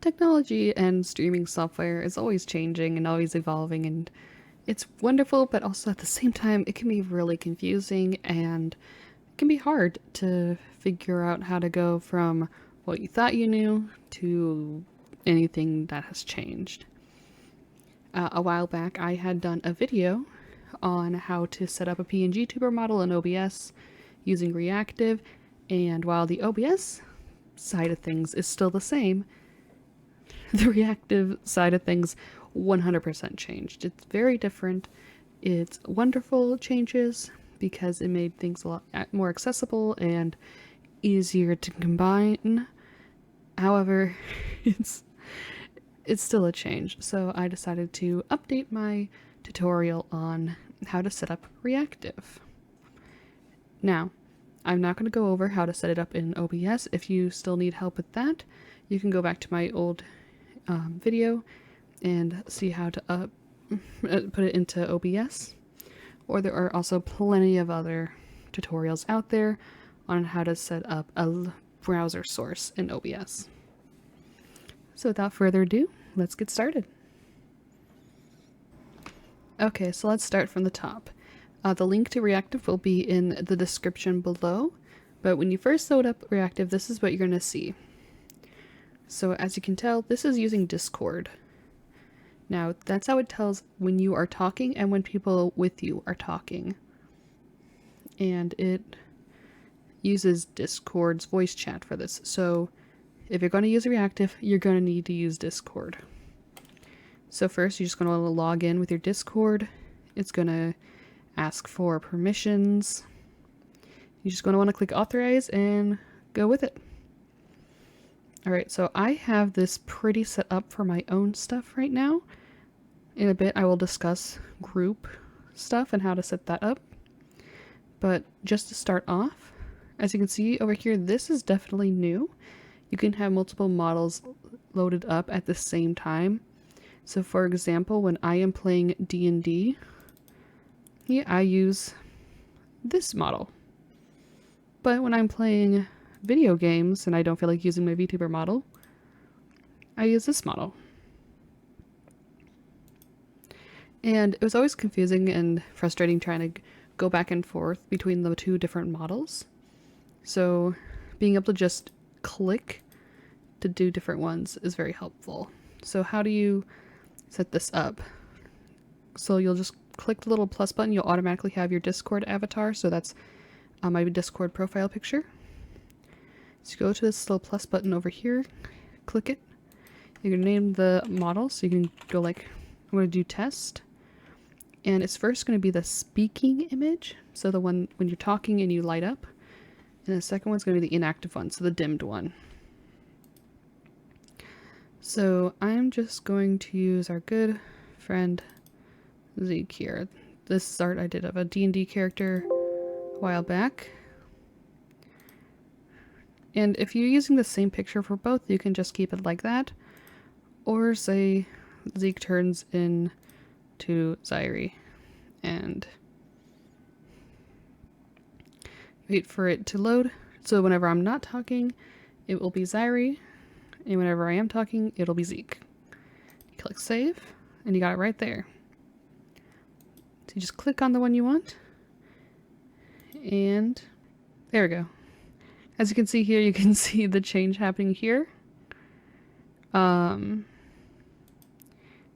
technology and streaming software is always changing and always evolving, and it's wonderful, but also at the same time, it can be really confusing and it can be hard to figure out how to go from what you thought you knew to anything that has changed. A while back, I had done a video on how to set up a PNGtuber model in OBS using Reactive, and while the OBS side of things is still the same, the reactive side of things 100% changed. It's very different. It's wonderful changes because it made things a lot more accessible and easier to combine. However, it's still a change, so I decided to update my tutorial on how to set up Reactive. Now, I'm not going to go over how to set it up in OBS. If you still need help with that, you can go back to my old video and see how to put it into OBS. Or there are also plenty of other tutorials out there on how to set up a browser source in OBS. So without further ado, let's get started. Okay, so let's start from the top. The link to Reactive will be in the description below, but when you first load up Reactive, this is what you're going to see. So as you can tell, this is using Discord. Now, that's how it tells when you are talking and when people with you are talking. And it uses Discord's voice chat for this. So if you're going to use Reactive, you're going to need to use Discord. So first, you're just going to want to log in with your Discord. It's going to ask for permissions. You're just going to want to click authorize and go with it. Alright, so I have this pretty set up for my own stuff right now. In a bit I will discuss group stuff and how to set that up. But just to start off, as you can see over here, this is definitely new. You can have multiple models loaded up at the same time. So for example, when I am playing D&D, I use this model. But when I'm playing video games and I don't feel like using my VTuber model, I use this model. And it was always confusing and frustrating trying to go back and forth between the two different models. So being able to just click to do different ones is very helpful. So how do you set this up? So you'll just click the little plus button, you'll automatically have your Discord avatar. So that's my Discord profile picture. So you go to this little plus button over here, click it. You can name the model, so you can go like, I'm going to do test. And it's first going to be the speaking image, so the one when you're talking and you light up. And the second one's going to be the inactive one, so the dimmed one. So I'm just going to use our good friend Zeke here. This is art I did of a D&D character a while back. And if you're using the same picture for both, you can just keep it like that. Or say Zeke turns into Zairi and wait for it to load. So whenever I'm not talking, it will be Zairi. And whenever I am talking, it'll be Zeke. You click save and you got it right there. So you just click on the one you want. And there we go. As you can see here, you can see the change happening here. So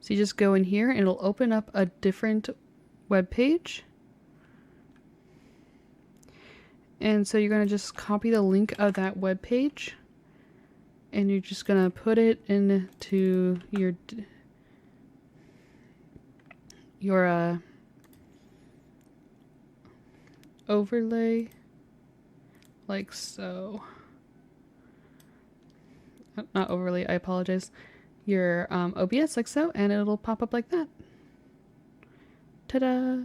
you just go in here and it'll open up a different web page. And so you're going to just copy the link of that web page and you're just going to put it into your overlay like so. Not overlay, I apologize. Your OBS like so, and it'll pop up like that. Ta-da!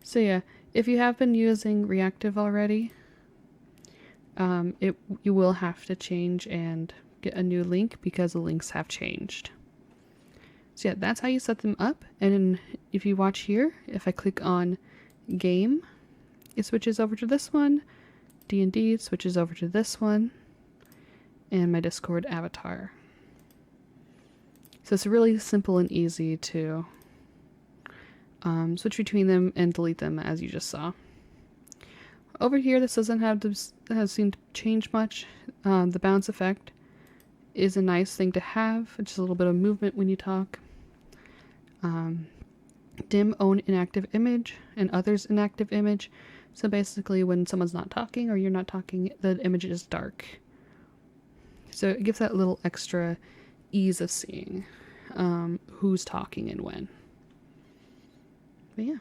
So yeah, if you have been using Reactive already, you will have to change and get a new link because the links have changed. So yeah, that's how you set them up. And then if you watch here, if I click on game, it switches over to this one. D&D switches over to this one. and my Discord avatar. So it's really simple and easy to switch between them and delete them, as you just saw. Over here, this doesn't seem to change much. The bounce effect is a nice thing to have. It's just a little bit of movement when you talk. Dim own inactive image and others inactive image. So basically when someone's not talking or you're not talking, the image is dark. So it gives that little extra ease of seeing who's talking and when. But yeah.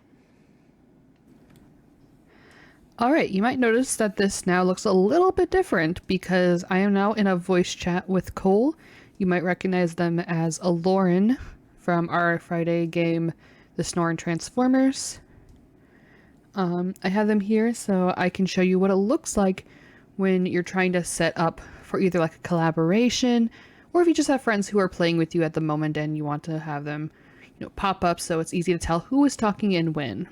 Alright, you might notice that this now looks a little bit different because I am now in a voice chat with Cole. You might recognize them as a Lauren from our Friday game, The Snoring Transformers. I have them here so I can show you what it looks like when you're trying to set up for either like a collaboration or if you just have friends who are playing with you at the moment and you want to have them, pop up so it's easy to tell who is talking and when.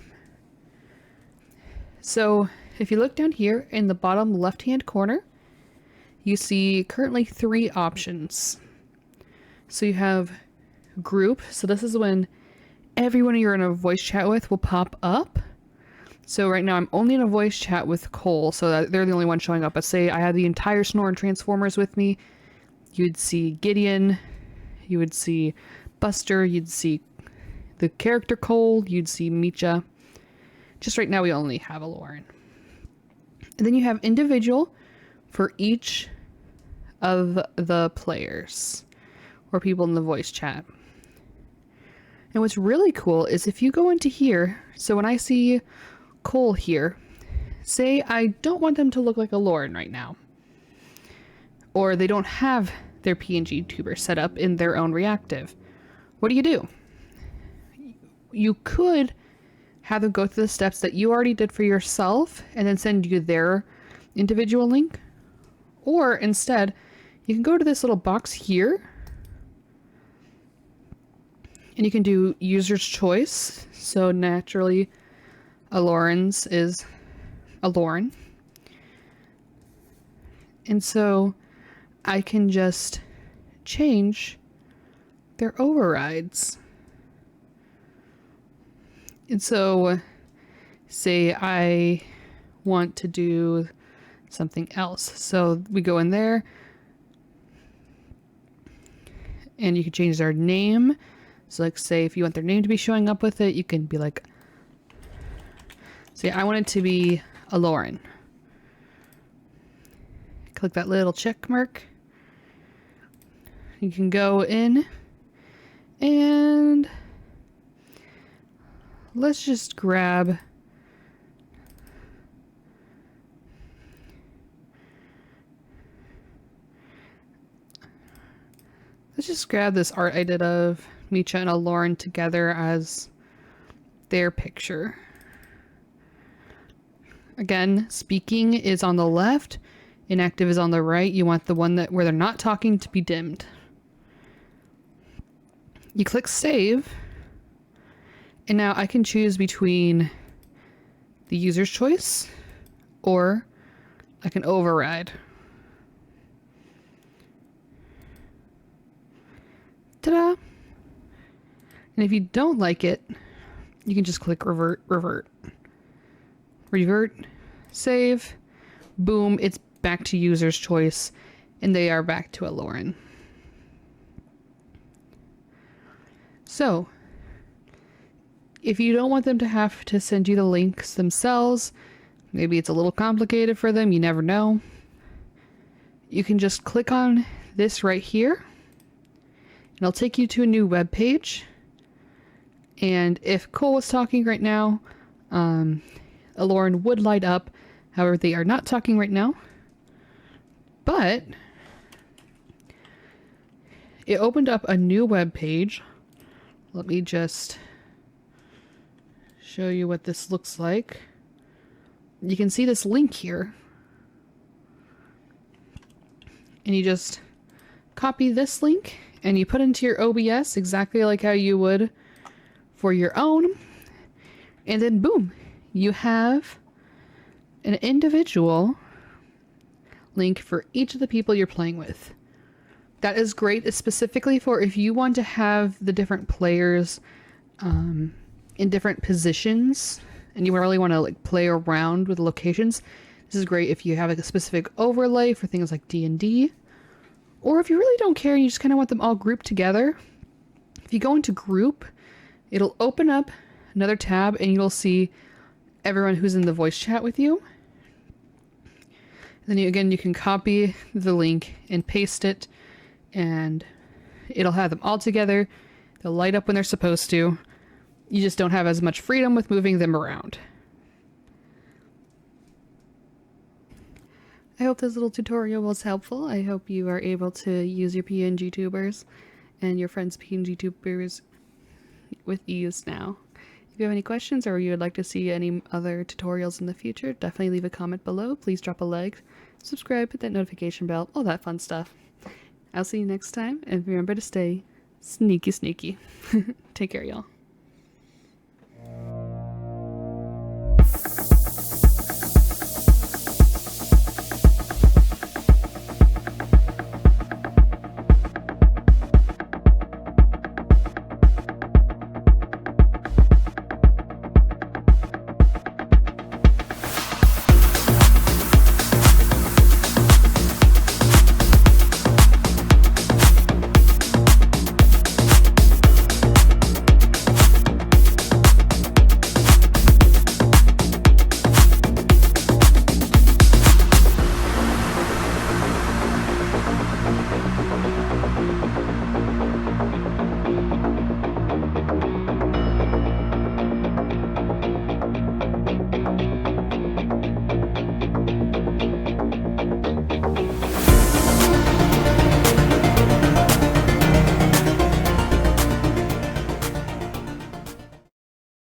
So if you look down here in the bottom left-hand corner, you see currently 3 options. So you have group. So this is when everyone you're in a voice chat with will pop up. So right now I'm only in a voice chat with Cole, so that they're the only one showing up. But say I had the entire Snoring Transformers with me, you'd see Gideon, you would see Buster, you'd see the character Cole, you'd see Micha. Just right now we only have a Lauren. And then you have individual for each of the players or people in the voice chat. And what's really cool is if you go into here, so when I see Cole here, say I don't want them to look like a Lauren right now, or they don't have their PNGtuber set up in their own Reactive. What do? You could have them go through the steps that you already did for yourself and then send you their individual link. Or instead, you can go to this little box here and you can do user's choice. So naturally, a Lauren's is a Lauren. And so I can just change their overrides. And so say I want to do something else. So we go in there and you can change their name. So like say if you want their name to be showing up with it, you can be like, say I want it to be a Lauren. Click that little check mark. You can go in and let's just grab this art I did of Micha and a Lauren together as their picture. Again, speaking is on the left, inactive is on the right. You want the one where they're not talking to be dimmed. You click save. And now I can choose between the user's choice or I can override. Ta-da! And if you don't like it, you can just click revert, save, boom, it's back to user's choice and they are back to a Lauren. So if you don't want them to have to send you the links themselves, maybe it's a little complicated for them, you never know. You can just click on this right here, and it'll take you to a new web page. And if Cole was talking right now, a Lauren would light up. However, they are not talking right now. But it opened up a new web page. Let me just show you what this looks like. You can see this link here. And you just copy this link and you put into your OBS exactly like how you would for your own. And then boom, you have an individual link for each of the people you're playing with. That is great, specifically for if you want to have the different players in different positions and you really want to like play around with the locations. This is great if you have like a specific overlay for things like D&D, or if you really don't care and you just kind of want them all grouped together. If you go into group, it'll open up another tab and you'll see everyone who's in the voice chat with you. And then you can copy the link and paste it, and it'll have them all together. They'll light up when they're supposed to. You just don't have as much freedom with moving them around. I hope this little tutorial was helpful. I hope you are able to use your PNGtubers and your friends' PNGtubers with ease now. If you have any questions or you would like to see any other tutorials in the future, definitely leave a comment below. Please drop a like, subscribe, hit that notification bell, all that fun stuff. I'll see you next time, and remember to stay sneaky. Take care, y'all.